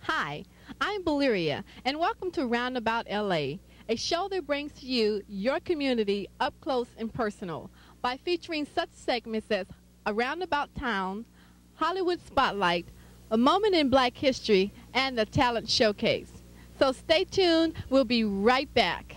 Hi, I'm Valeria, and welcome to Roundabout LA, a show that brings to you your community up close and personal by featuring such segments as A Roundabout Town, Hollywood Spotlight, A Moment in Black History, and the Talent Showcase. So stay tuned, we'll be right back.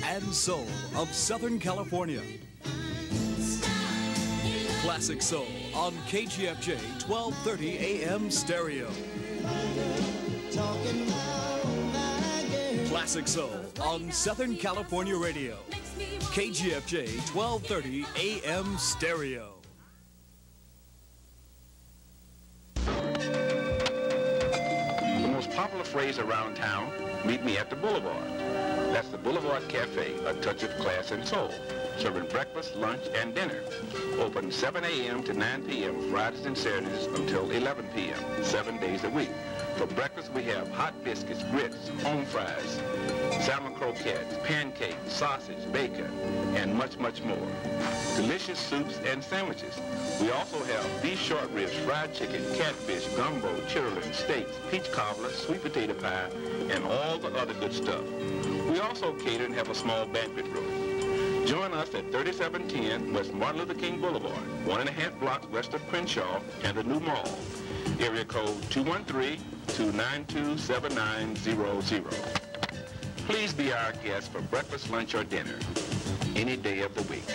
And soul of Southern California. Classic Soul on KGFJ 1230 AM stereo. Classic Soul on Southern California radio. KGFJ 1230 AM stereo. The most popular phrase around town, meet me at the boulevard. That's the Boulevard Cafe, a touch of class and soul, serving breakfast, lunch, and dinner. Open 7 a.m. to 9 p.m. Fridays and Saturdays until 11 p.m., 7 days a week. For breakfast, we have hot biscuits, grits, home fries, salmon croquettes, pancakes, sausage, bacon, and much, much more. Delicious soups and sandwiches. We also have beef short ribs, fried chicken, catfish, gumbo, chitterlings, steaks, peach cobbler, sweet potato pie, and all the other good stuff. We also cater and have a small banquet room. Join us at 3710 West Martin Luther King Boulevard, 1.5 blocks west of Crenshaw and the New Mall. Area code 213-292-7900. Please be our guest for breakfast, lunch, or dinner, any day of the week.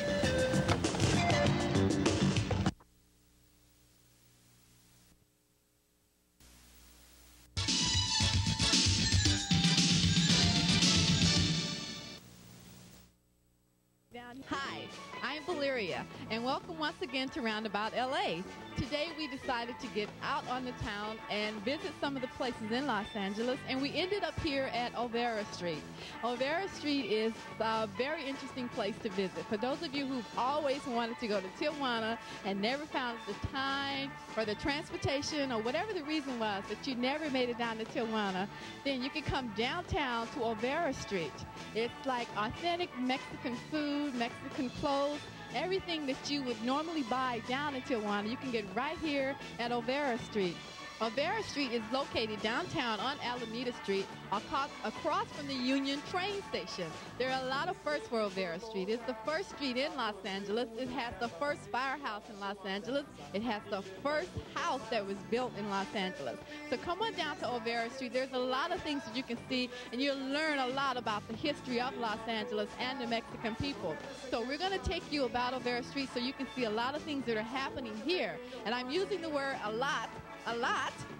Hi, I'm Valeria, and welcome once again to Roundabout LA. Today we decided to get out on the town and visit some of the places in Los Angeles, and we ended up here at Olvera Street. Olvera Street is a very interesting place to visit. For those of you who've always wanted to go to Tijuana and never found the time or the transportation or whatever the reason was that you never made it down to Tijuana, then you can come downtown to Olvera Street. It's like authentic Mexican food, Mexican clothes, everything that you would normally buy down in Tijuana, you can get right here at Olvera Street. Olvera Street is located downtown on Alameda Street, across from the Union train station. There are a lot of firsts for Olvera Street. It's the first street in Los Angeles. It has the first firehouse in Los Angeles. It has the first house that was built in Los Angeles. So come on down to Olvera Street. There's a lot of things that you can see, and you'll learn a lot about the history of Los Angeles and the Mexican people. So we're going to take you about Olvera Street so you can see a lot of things that are happening here. And I'm using the word a lot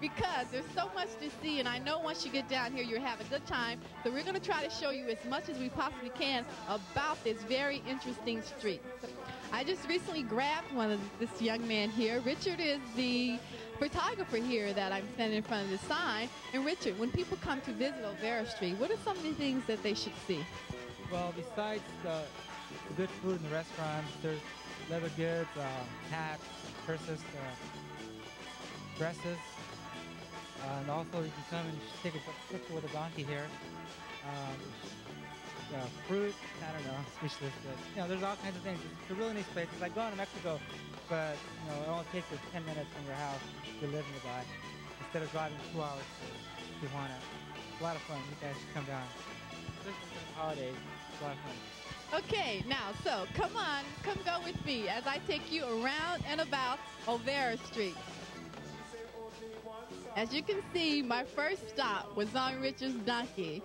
because there's so much to see, and I know once you get down here you'll have a good time. So we're going to try to show you as much as we possibly can about this very interesting street. I just recently grabbed this young man here. Richard is the photographer here that I'm standing in front of the sign. And Richard, when people come to visit Olvera Street, what are some of the things that they should see? Well, besides the good food in the restaurants, there's leather goods, hats, purses, dresses, and also you can come and take a picture with a donkey here. Fruit, I don't know, speechless, but there's all kinds of things. It's a really nice place. It's like going to Mexico, but it only takes you 10 minutes from your house to live nearby instead of driving 2 hours to Tijuana. It's a lot of fun. You guys should come down. Especially during the holidays, it's a lot of fun. Okay, now, so come on, come go with me as I take you around and about Olvera Street. As you can see, my first stop was on Richard's donkey.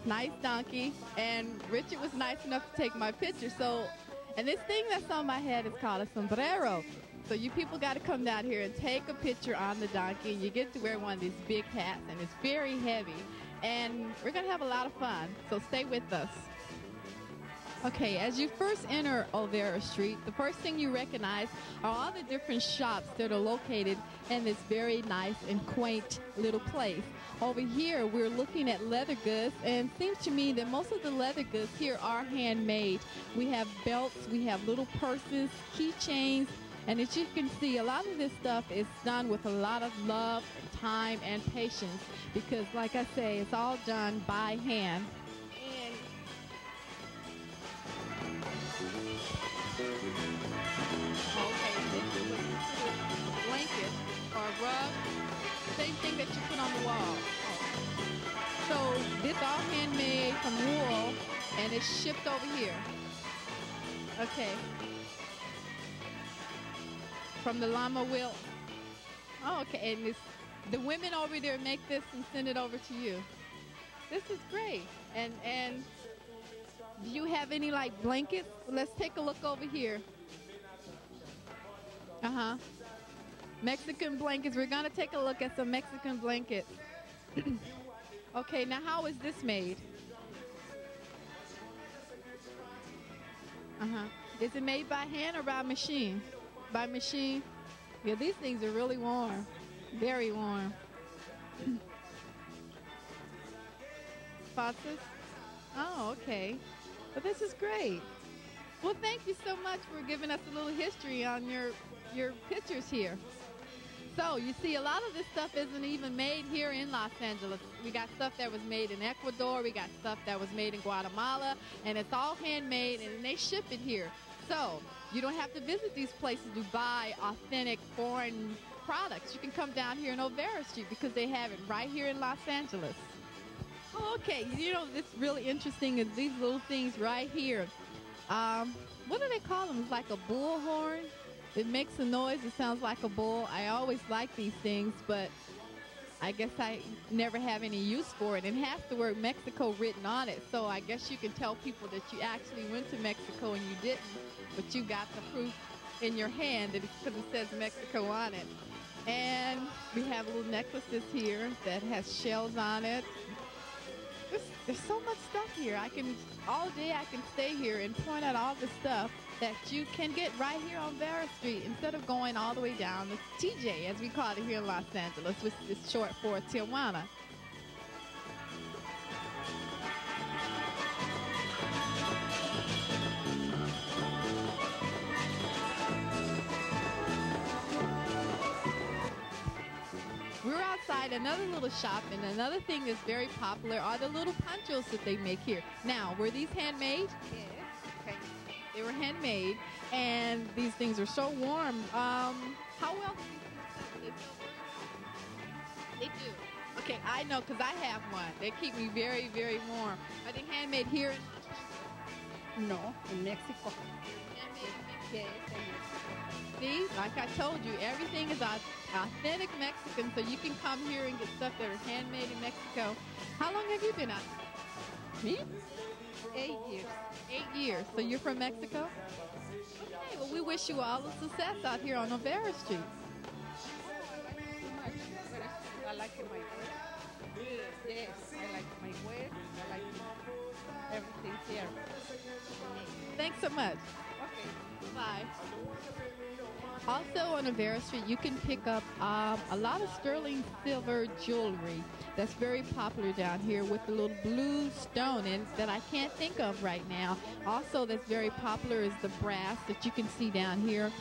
Nice donkey, and Richard was nice enough to take my picture. So, and this thing that's on my head is called a sombrero. So you people got to come down here and take a picture on the donkey. You get to wear one of these big hats, and it's very heavy. And we're going to have a lot of fun, so stay with us. Okay, as you first enter Olvera Street, the first thing you recognize are all the different shops that are located in this very nice and quaint little place. Over here, we're looking at leather goods, and it seems to me that most of the leather goods here are handmade. We have belts, we have little purses, keychains, and as you can see, a lot of this stuff is done with a lot of love, time, and patience because, like I say, it's all done by hand. Okay, this is a blanket or a rug, same thing that you put on the wall. So this all handmade from wool, and it's shipped over here. Okay. From the llama wilt. Oh, okay, and the women over there make this and send it over to you. This is great. And do you have any like blankets? Let's take a look over here. Mexican blankets. We're gonna take a look at some Mexican blankets. Okay, now how is this made? Is it made by hand or by machine? By machine? Yeah, these things are really warm. Very warm. Faucets? Oh, okay. Well, this is great. Well, thank you so much for giving us a little history on your pictures here. So, you see, a lot of this stuff isn't even made here in Los Angeles. We got stuff that was made in Ecuador. We got stuff that was made in Guatemala. And it's all handmade, and they ship it here. So, you don't have to visit these places to buy authentic foreign products. You can come down here in Olvera Street because they have it right here in Los Angeles. Oh, okay, you know, this really interesting is these little things right here. What do they call them? It's like a bullhorn. It makes a noise. It sounds like a bull. I always like these things, but I guess I never have any use for it. And it has the word Mexico written on it, so I guess you can tell people that you actually went to Mexico and you didn't, but you got the proof in your hand that it's because it says Mexico on it. And we have little necklaces here that has shells on it. There's so much stuff here. All day I can stay here and point out all the stuff that you can get right here on Vera Street instead of going all the way down to TJ, as we call it here in Los Angeles, which is short for Tijuana. We're outside another little shop, and another thing that's very popular are the little ponchos that they make here. Now, were these handmade? Yes. Okay. They were handmade, and these things are so warm. How well do they feel? They do. Okay, I know because I have one. They keep me very, very warm. Are they handmade here in No, in Mexico. Handmade in Yes, in Mexico. See, like I told you, everything is authentic Mexican, so you can come here and get stuff that are handmade in Mexico. How long have you been out? Me? 8 years. 8 years. So you're from Mexico? Okay, well, we wish you all the success out here on Olvera Street. I like my work. Yes, I like my work. I like everything here. Thanks so much. Okay. Bye. Also on Olvera Street, you can pick up a lot of sterling silver jewelry that's very popular down here with the little blue stone in that I can't think of right now. Also that's very popular is the brass that you can see down here.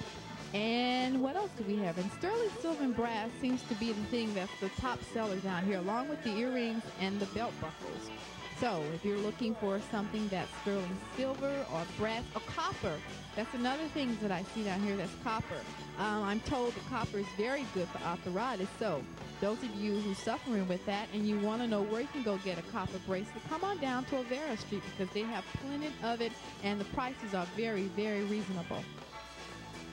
And what else do we have? And sterling silver and brass seems to be the thing that's the top seller down here, along with the earrings and the belt buckles. So if you're looking for something that's sterling silver or brass or copper, that's another thing that I see down here that's copper. I'm told that copper is very good for arthritis. So those of you who are suffering with that and you want to know where you can go get a copper bracelet, come on down to Olvera Street because they have plenty of it and the prices are very, very reasonable.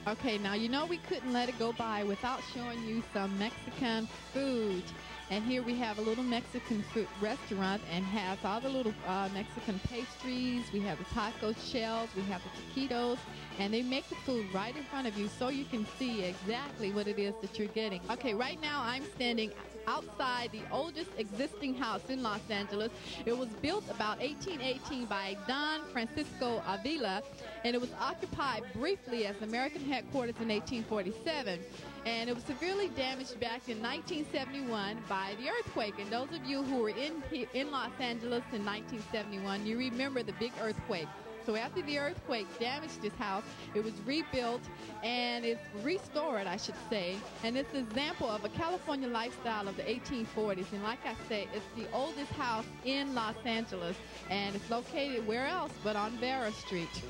Okay, now you know we couldn't let it go by without showing you some Mexican food. And here we have a little Mexican food restaurant and has all the little Mexican pastries. We have the taco shells, we have the taquitos, and they make the food right in front of you so you can see exactly what it is that you're getting. Okay, right now I'm standing outside the oldest existing house in Los Angeles. It was built about 1818 by Don Francisco Avila, and it was occupied briefly as American headquarters in 1847. And it was severely damaged back in 1971 by the earthquake. And those of you who were in Los Angeles in 1971, you remember the big earthquake. So after the earthquake damaged this house, it was rebuilt and it's restored, I should say. And it's an example of a California lifestyle of the 1840s. And like I said, it's the oldest house in Los Angeles. And it's located where else but on Vera Street.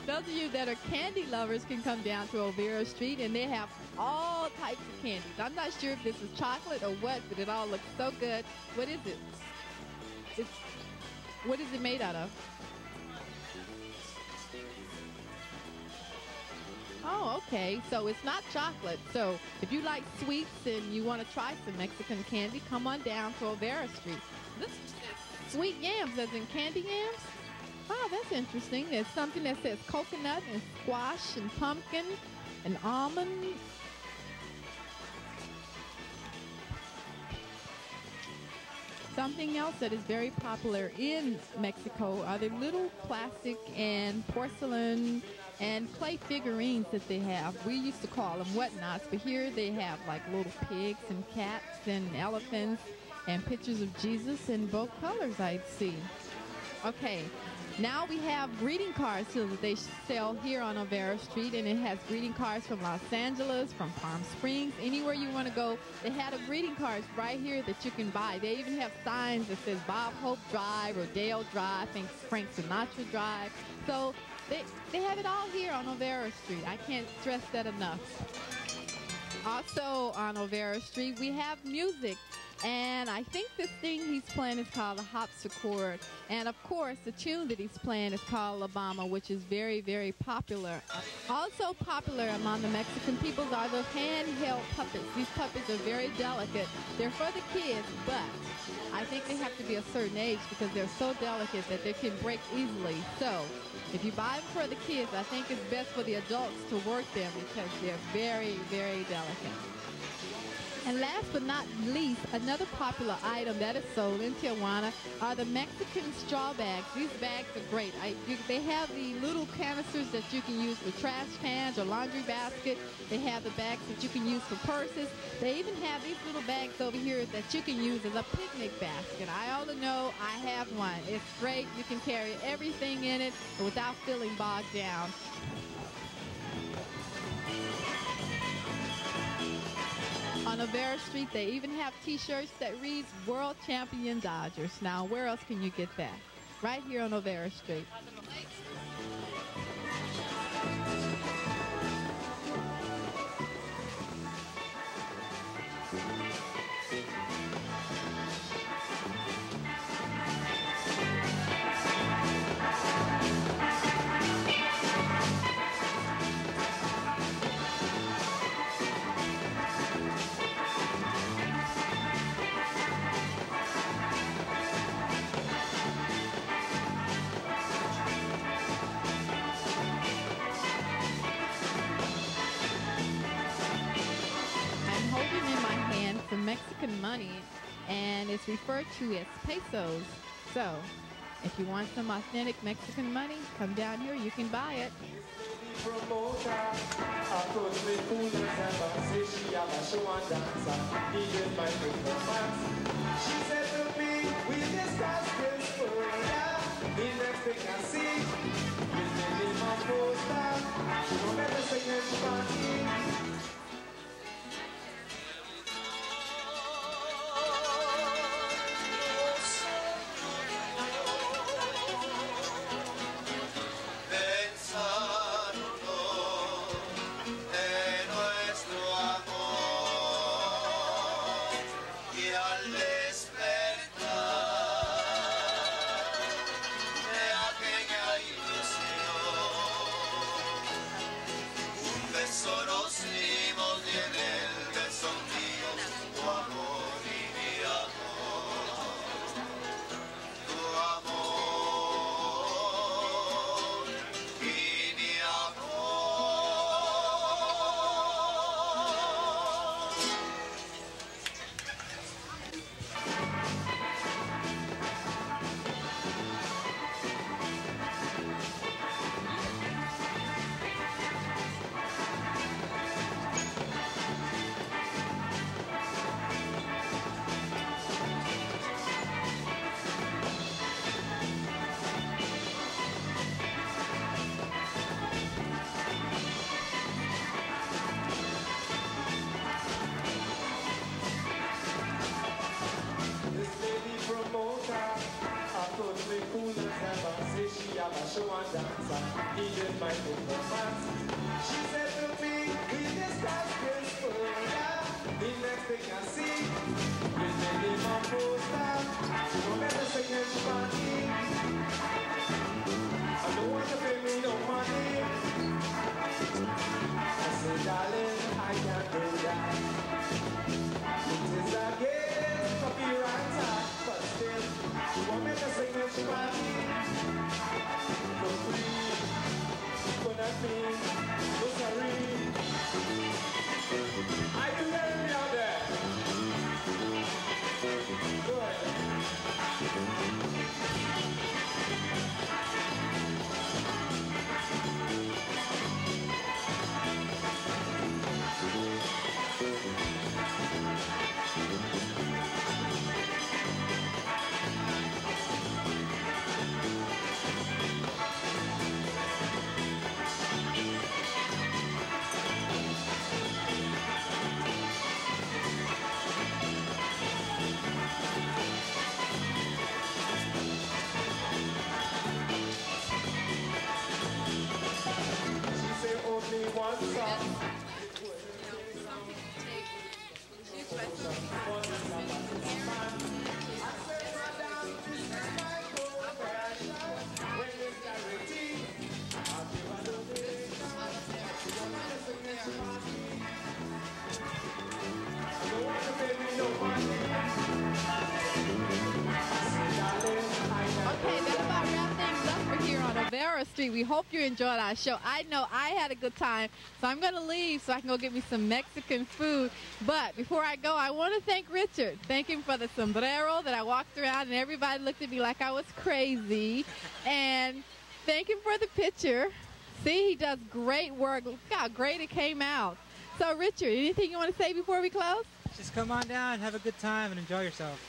Those of you that are candy lovers can come down to Olvera Street, and they have all types of candies. I'm not sure if this is chocolate or what, but it all looks so good. What is it? What is it made out of? Oh, okay. So it's not chocolate. So if you like sweets and you want to try some Mexican candy, come on down to Olvera Street. This is sweet yams, as in candy yams. Oh, that's interesting. There's something that says coconut and squash and pumpkin and almond. Something else that is very popular in Mexico are the little plastic and porcelain and clay figurines that they have. We used to call them whatnots, but here they have like little pigs and cats and elephants and pictures of Jesus in both colors, I'd see. Okay. Now we have greeting cards too that they sell here on Olvera Street, and it has greeting cards from Los Angeles, from Palm Springs, anywhere you want to go. They had a greeting cards right here that you can buy. They even have signs that says Bob Hope Drive or Dale Drive, I think Frank Sinatra Drive. So they have it all here on Olvera Street. I can't stress that enough. Also on Olvera Street, we have music. And I think this thing he's playing is called the harpsichord. And of course, the tune that he's playing is called La Bamba, which is very, very popular. Also popular among the Mexican peoples are the handheld puppets. These puppets are very delicate. They're for the kids, but I think they have to be a certain age because they're so delicate that they can break easily. So if you buy them for the kids, I think it's best for the adults to work them because they're very, very delicate. And last but not least, another popular item that is sold in Tijuana are the Mexican straw bags. These bags are great. They have the little canisters that you can use for trash cans or laundry basket. They have the bags that you can use for purses. They even have these little bags over here that you can use as a picnic basket. I ought to know I have one. It's great. You can carry everything in it without feeling bogged down. On Olvera Street, they even have T-shirts that reads World Champion Dodgers. Now, where else can you get that? Right here on Olvera Street. Mexican money, and it's referred to as pesos. So if you want some authentic Mexican money, come down here, you can buy it. She said to me, we discussed this further. The next thing I see is in my poster. She won't let me sing it. show and dance, needed my performance. She said to me, we discuss this further. The next thing I see is the name of poster. No better singing for me. I don't want to pay me no money. I said, darling, I can't do that. It is against copyright act, but still, you want me to sing it for me? No free, couldn't be, no sorry. Are you hearing me out there? Go ahead. Street. We hope you enjoyed our show. I know I had a good time, so I'm going to leave so I can go get me some Mexican food. But before I go, I want to thank Richard. Thank him for the sombrero that I walked around and everybody looked at me like I was crazy. And thank him for the picture. See, he does great work. Look how great it came out. So, Richard, anything you want to say before we close? Just come on down, have a good time, and enjoy yourself.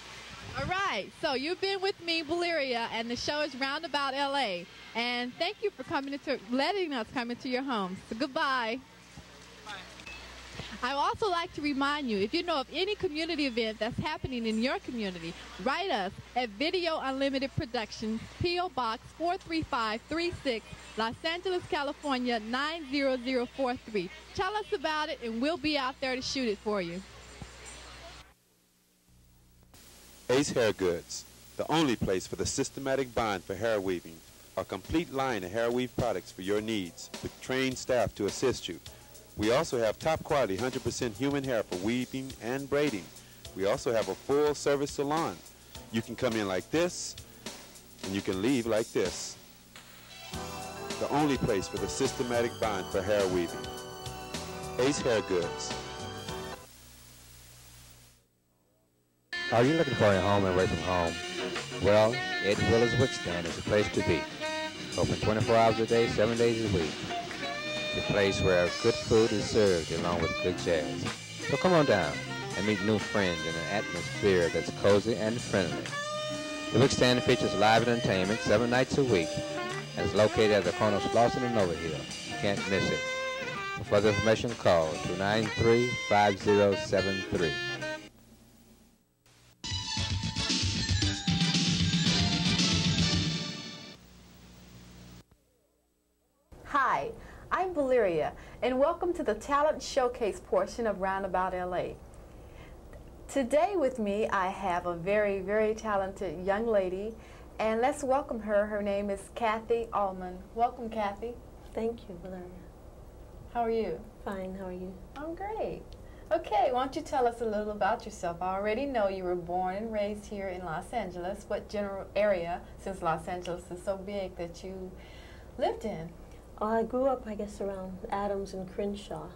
All right, so you've been with me, Valeria, and the show is Roundabout LA. And thank you for letting us come into your homes. So goodbye. Bye. I would also like to remind you, if you know of any community event that's happening in your community, write us at Video Unlimited Productions, P.O. Box 43536, Los Angeles, California 90043. Tell us about it, and we'll be out there to shoot it for you. Ace Hair Goods, the only place for the systematic bond for hair weaving. A complete line of hair weave products for your needs, with trained staff to assist you. We also have top quality 100% human hair for weaving and braiding. We also have a full service salon. You can come in like this, and you can leave like this. The only place for the systematic bond for hair weaving. Ace Hair Goods. Are you looking for a home away from home? Well, Ed Willis Wickstand is the place to be. Open 24 hours a day, 7 days a week. The place where good food is served along with good jazz. So come on down and meet new friends in an atmosphere that's cozy and friendly. The Wickstand features live entertainment 7 nights a week and is located at the corner of Slauson and Overhill. You can't miss it. For further information, call 293-5073. Hi, I'm Valeria, and welcome to the Talent Showcase portion of Roundabout LA. Today with me, I have a very, very talented young lady, and let's welcome her. Her name is Kathy Allman. Welcome, Kathy. Thank you, Valeria. How are you? Fine, how are you? I'm great. Okay, why don't you tell us a little about yourself? I already know you were born and raised here in Los Angeles. What general area, since Los Angeles is so big, that you lived in? I grew up, I guess, around Adams and Crenshaw,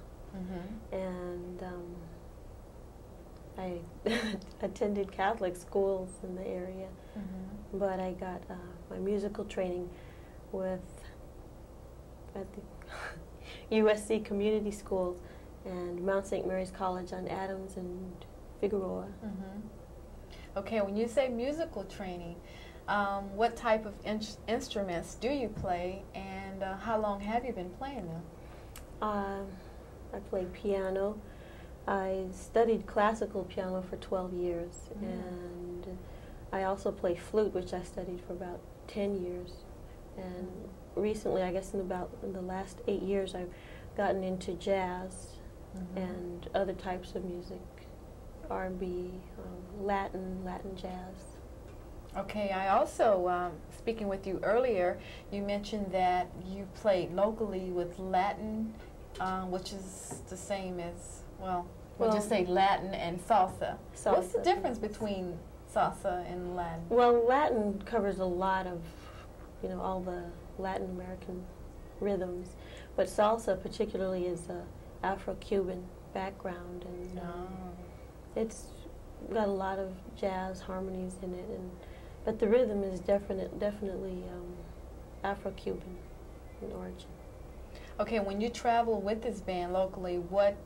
and I attended Catholic schools in the area, but I got my musical training at the USC Community Schools and Mount St. Mary's College on Adams and Figueroa. Okay, when you say musical training, what type of instruments do you play, and how long have you been playing them? I played piano. I studied classical piano for 12 years, and I also play flute, which I studied for about 10 years. And recently, I guess in the last 8 years, I've gotten into jazz and other types of music, R&B, Latin jazz. Okay, I also, speaking with you earlier, you mentioned that you played locally with Latin, which is the same as, well, we'll just say Latin and salsa. What's the difference between salsa and Latin? Well, Latin covers a lot of, all the Latin American rhythms, but salsa particularly is a Afro-Cuban background, and it's got a lot of jazz harmonies in it, but the rhythm is definitely Afro-Cuban in origin. Okay, when you traveled with this band locally, what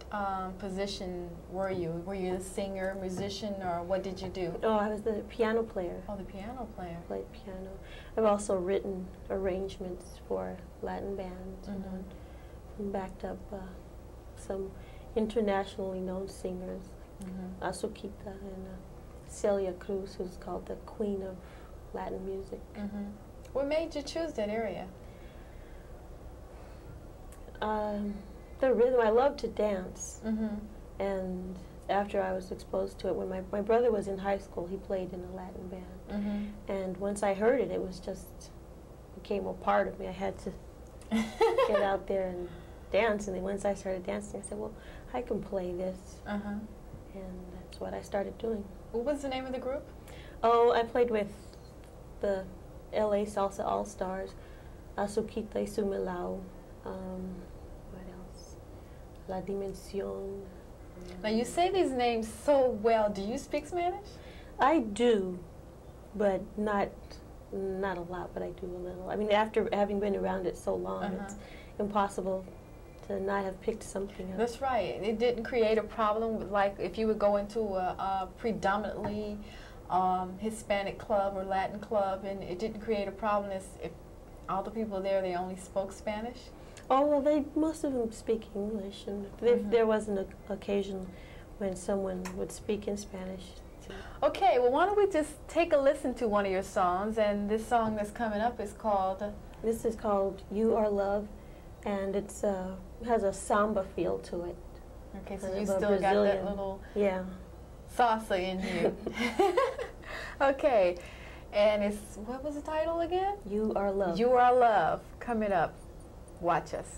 position were you? Were you a singer, musician, or what did you do? Oh, I was the piano player. Oh, the piano player. I played piano. I've also written arrangements for Latin bands and backed up some internationally known singers, Azuquita and Celia Cruz, who's called the Queen of Latin music. What made you choose that area? The rhythm. I love to dance, and after I was exposed to it, when my brother was in high school, he played in a Latin band, and once I heard it, it was just became a part of me. I had to get out there and dance, and then once I started dancing, I said, well, I can play this, and that's what I started doing. What was the name of the group? Oh, I played with the LA Salsa All-Stars, Azuquita y Sumelao, what else? La Dimensión. Now, you say these names so well. Do you speak Spanish? I do, but not a lot, but I do a little. I mean, after having been around it so long, it's impossible to not have picked something up. That's right. It didn't create a problem with, like, if you would go into a predominantly Hispanic club or Latin club, and it didn't create a problem if all the people there, they only spoke Spanish? Oh, well, most of them speak English, and if there was an occasion when someone would speak in Spanish. Okay, well, why don't we just take a listen to one of your songs, and this song that's coming up is called? This is called You Are Love, and it has a samba feel to it. Okay, so you still got that little salsa in you. Okay, and what was the title again? You Are Love. You Are Love, coming up. Watch us.